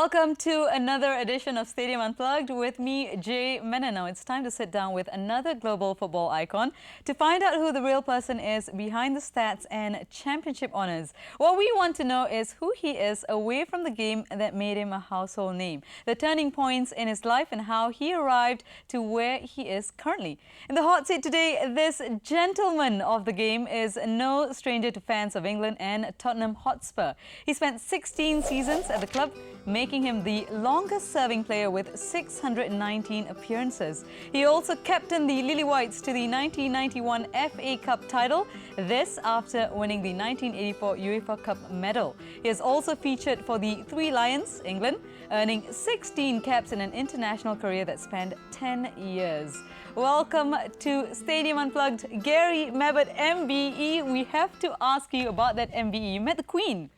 Welcome to another edition of Stadium Unplugged with me, Jay Menon. Now it's time to sit down with another global football icon to find out who the real person is behind the stats and championship honours. What we want to know is who he is away from the game that made him a household name, the turning points in his life and how he arrived to where he is currently. In the hot seat today, this gentleman of the game is no stranger to fans of England and Tottenham Hotspur. He spent 16 seasons at the club, making him the longest-serving player with 619 appearances. He also captained the Lily Whites to the 1991 FA Cup title, this after winning the 1984 UEFA Cup medal. He has also featured for the Three Lions, England, earning 16 caps in an international career that spanned 10 years. Welcome to Stadium Unplugged, Gary Mabbutt, MBE. We have to ask you about that MBE. You met the Queen.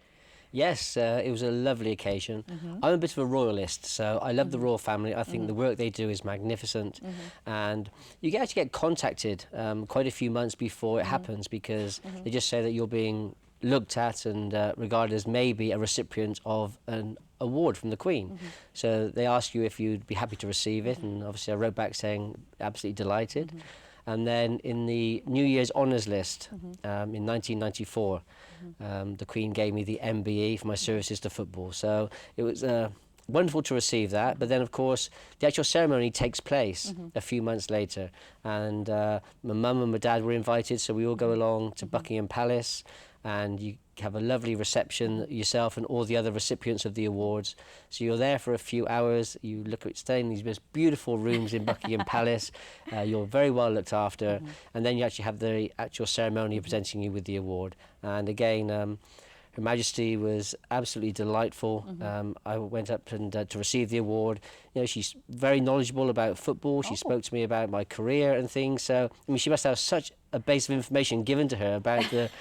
Yes, it was a lovely occasion. I'm a bit of a royalist, so I love the royal family. I think the work they do is magnificent. And you actually get contacted quite a few months before it happens, because they just say that you're being looked at and regarded as maybe a recipient of an award from the Queen. So they ask you if you'd be happy to receive it, and obviously I wrote back saying absolutely delighted. And then in the New Year's honours list in 1994, the Queen gave me the MBE for my services to football. So it was wonderful to receive that. But then, of course, the actual ceremony takes place a few months later. And my mum and my dad were invited, so we all go along to Buckingham Palace, and you have a lovely reception yourself and all the other recipients of the awards. So you're there for a few hours, you look at staying in these most beautiful rooms in Buckingham Palace, you're very well looked after, and then you actually have the actual ceremony of presenting you with the award. And again, Her Majesty was absolutely delightful. I went up and to receive the award. You know, she's very knowledgeable about football. She spoke to me about my career and things. So, I mean, she must have such a base of information given to her about the,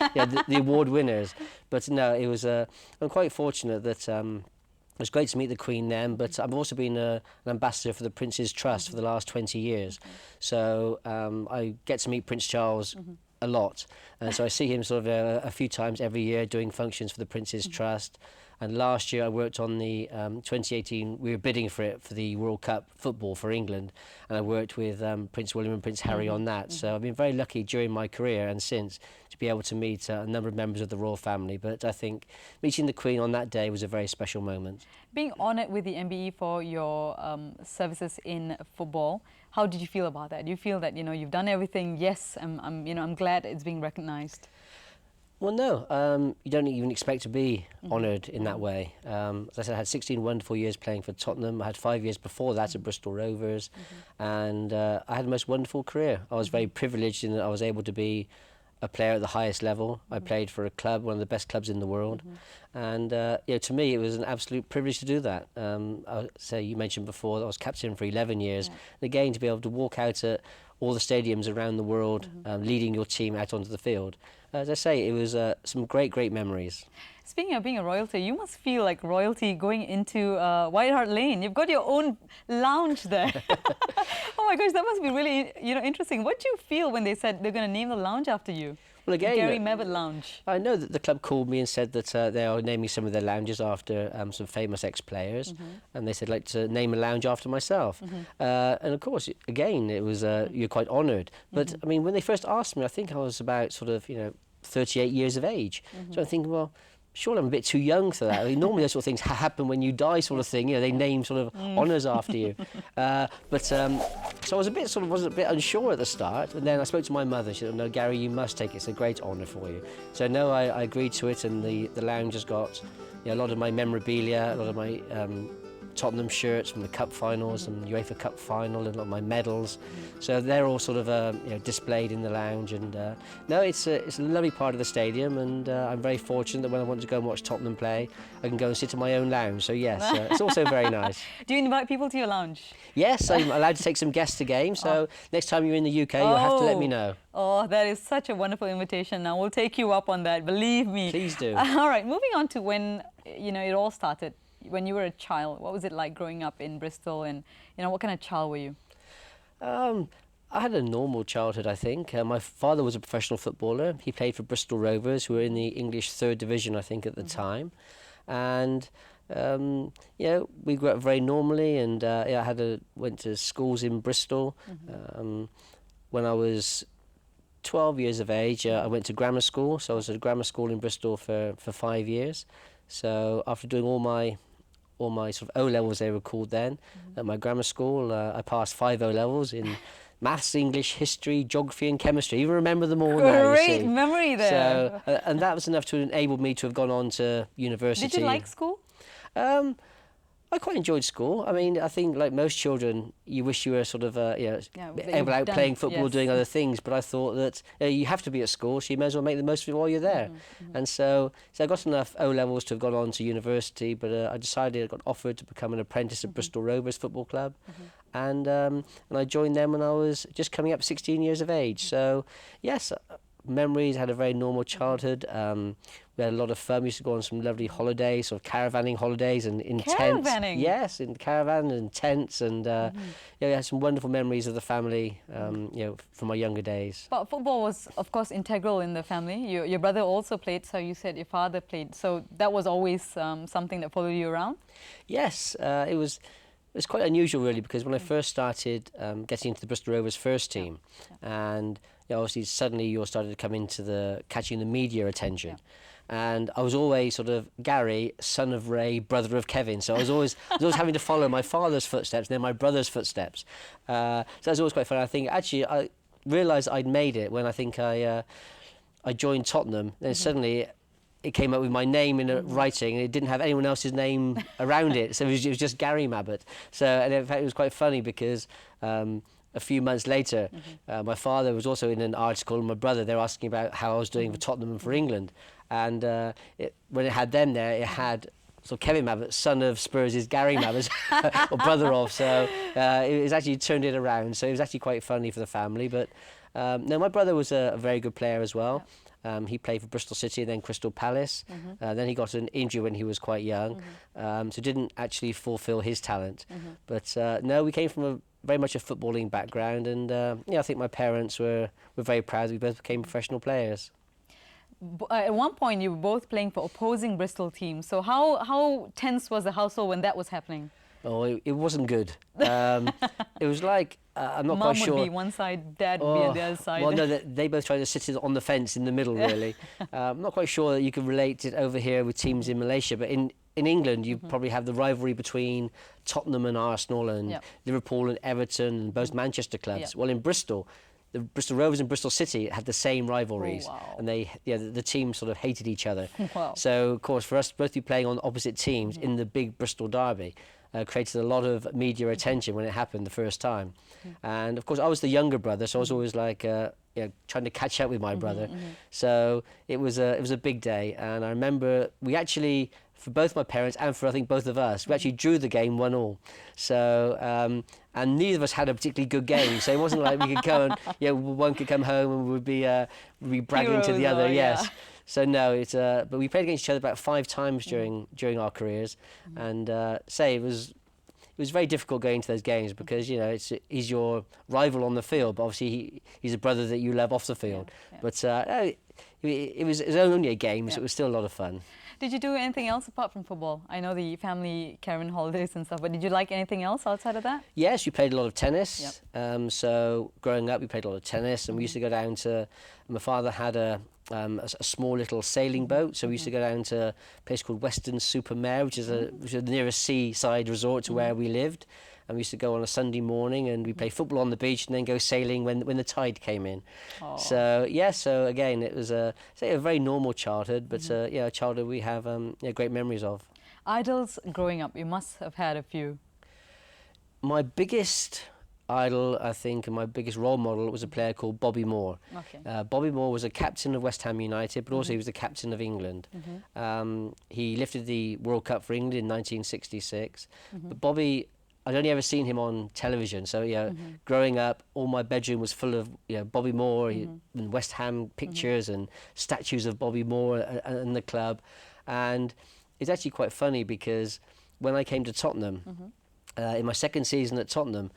the award winners. But no, it was. I'm quite fortunate that. It was great to meet the Queen then, but I've also been an ambassador for the Prince's Trust for the last 20 years. So I get to meet Prince Charles a lot, and so I see him sort of a few times every year doing functions for the Prince's Trust. And last year I worked on the 2018, we were bidding for it for the World Cup football for England, and I worked with Prince William and Prince Harry on that. So I've been very lucky during my career and since to be able to meet a number of members of the royal family. But I think meeting the Queen on that day was a very special moment. Being honoured with the MBE for your services in football, how did you feel about that? Do you feel that you've done everything? Yes, I'm glad it's being recognised. Well, no, you don't even expect to be honoured in that way. As I said, I had 16 wonderful years playing for Tottenham. I had 5 years before that at Bristol Rovers, and I had the most wonderful career. I was very privileged in that I was able to be a player at the highest level. I played for a club, one of the best clubs in the world, and to me it was an absolute privilege to do that. You mentioned before that I was captain for 11 years, and again to be able to walk out at all the stadiums around the world, leading your team out onto the field. As I say, it was some great memories. Speaking of being a royalty, you must feel like royalty going into White Hart Lane. You've got your own lounge there. Oh my gosh, that must be really interesting. What do you feel when they said they're going to name the lounge after you? Well, again, Gary Mabbutt Lounge. I know that the club called me and said that they are naming some of their lounges after some famous ex-players, and they said like to name a lounge after myself. And of course, again, it was you're quite honoured. But I mean, when they first asked me, I think I was about sort of 38 years of age. So I'm thinking, well, surely I'm a bit too young for that. I mean, normally those sort of things happen when you die, sort of thing. They name sort of honours after you. So I was a bit unsure at the start. And then I spoke to my mother. She said, "No, Gary, you must take it. It's a great honour for you." So no, I agreed to it, and the lounge has got a lot of my memorabilia, a lot of my Tottenham shirts from the cup finals and UEFA Cup final, and a lot of my medals. So they're all sort of displayed in the lounge, and no, it's a lovely part of the stadium, and I'm very fortunate that when I want to go and watch Tottenham play, I can go and sit in my own lounge. So yes, it's also very nice. Do you invite people to your lounge? Yes, I'm allowed to take some guests to games. So next time you're in the UK, you'll have to let me know. Oh, that is such a wonderful invitation. Now we'll take you up on that. Believe me. Please do. All right, moving on to when it all started. When you were a child, what was it like growing up in Bristol, and what kind of child were you? I had a normal childhood, I think. My father was a professional footballer. He played for Bristol Rovers, who were in the English 3rd Division, I think, at the time. And you know, we grew up very normally, and yeah, went to schools in Bristol. When I was 12 years of age, I went to grammar school. So I was at a grammar school in Bristol for 5 years. So after doing all my sort of O levels, they were called then, at my grammar school, I passed 5 O levels in maths, English, history, geography, and chemistry. You even remember them all now, you Great see. memory there. So, and that was enough to enable me to have gone on to university. Did you like school? I quite enjoyed school. I mean, I think like most children, you wish you were sort of, you know, that able out you've playing done- football, yes. doing other things. But I thought that you have to be at school, so you may as well make the most of it while you're there. And so I got enough O levels to have gone on to university. But I decided I got offered to become an apprentice at Bristol Rovers Football Club, and I joined them when I was just coming up 16 years of age. So yes. Memories, had a very normal childhood. We had a lot of fun. We used to go on some lovely holidays, sort of caravanning holidays, and in tents. Caravanning? Yes, in caravan and tents, and yeah, we had some wonderful memories of the family, you know, from my younger days. But football was, of course, integral in the family. Your brother also played, so you said your father played. So that was always something that followed you around? Yes, it was quite unusual, really, because when I first started getting into the Bristol Rovers first team, and you know, obviously suddenly you all started to come into catching the media attention. And I was always sort of Gary, son of Ray, brother of Kevin. So I was always having to follow my father's footsteps and then my brother's footsteps. So that was always quite fun. I think actually I realised I'd made it when I think I joined Tottenham. Then suddenly it came up with my name in a writing, and it didn't have anyone else's name around it. So it was just Gary Mabbutt. So, and in fact, it was quite funny because a few months later, my father was also in an article, and my brother, they were asking about how I was doing for Tottenham and for England. And when it had them there, it had sort of Kevin Mabbutt, son of Spurs' Gary Mabbutt, or brother of. So it was actually turned it around. So it was actually quite funny for the family. But no, my brother was a very good player as well. He played for Bristol City and then Crystal Palace. Then he got an injury when he was quite young, so didn't actually fulfil his talent. But no, we came from very much a footballing background, and yeah, I think my parents were very proud that we both became professional players. At one point, you were both playing for opposing Bristol teams. So how tense was the household when that was happening? Oh, it wasn't good. It was like, I'm not quite sure. Mum would be one side, Dad would be on the other side. Well, no, they both tried to sit on the fence in the middle, really. I'm not quite sure that you can relate it over here with teams in Malaysia, but in England, you probably have the rivalry between Tottenham and Arsenal, and Liverpool and Everton, and both Manchester clubs. Well, in Bristol, the Bristol Rovers and Bristol City had the same rivalries, and the teams sort of hated each other. So, of course, for us both to be playing on opposite teams in the big Bristol derby created a lot of media attention when it happened the first time. And, of course, I was the younger brother, so I was always like trying to catch up with my brother. So it was a big day, and I remember we actually, for both my parents and for I think both of us, we actually drew the game 1-1. So and neither of us had a particularly good game, so it wasn't like we could go and one could come home and we'd be bragging to the other. Yes. So no, but we played against each other about 5 times during our careers, and it was very difficult going to those games because he's your rival on the field, but obviously he's a brother that you love off the field. But it was only a game, so it was still a lot of fun. Did you do anything else apart from football? I know the family caravan holidays and stuff, but did you like anything else outside of that? Yes, we played a lot of tennis. So growing up, we played a lot of tennis, and we used to go down to. My father had a small little sailing boat, so we used to go down to a place called Weston-super-Mare, which is the nearest seaside resort to where we lived. And we used to go on a Sunday morning and we play football on the beach and then go sailing when the tide came in. So so again, it was a very normal childhood, but a childhood we have great memories of. Idols growing up, you must have had a few. My biggest idol, I think, and my biggest role model was a player called Bobby Moore. Bobby Moore was a captain of West Ham United, but also he was the captain of England. He lifted the World Cup for England in 1966. But Bobby, I'd only ever seen him on television, so growing up, all my bedroom was full of Bobby Moore and West Ham pictures and statues of Bobby Moore and the club. And it's actually quite funny because when I came to Tottenham, in my second season at Tottenham,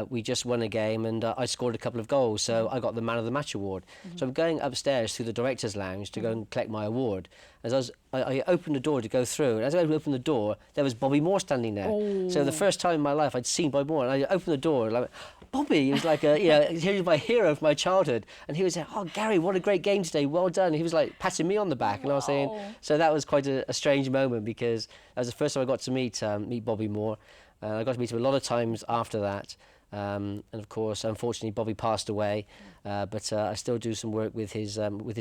we just won a game and I scored a couple of goals, so I got the Man of the Match award. So I'm going upstairs through the director's lounge to go and collect my award. As I opened the door to go through, and as I opened the door, there was Bobby Moore standing there. Oh. So the first time in my life I'd seen Bobby Moore, and I opened the door, and I went, Bobby, he was like he was my hero of my childhood, and he was like, oh Gary, what a great game today, well done. He was like patting me on the back, and I was saying, so that was quite a strange moment, because that was the first time I got to meet Bobby Moore. I got to meet him a lot of times after that, and of course, unfortunately, Bobby passed away. But I still do some work with his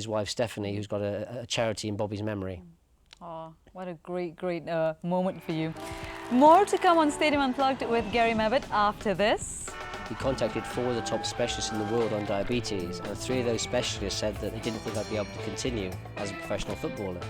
wife Stephanie, who's got a charity in Bobby's memory. Oh, what a great moment for you. More to come on Stadium Unplugged with Gary Mabbutt after this. We contacted 4 of the top specialists in the world on diabetes, and 3 of those specialists said that they didn't think I'd be able to continue as a professional footballer.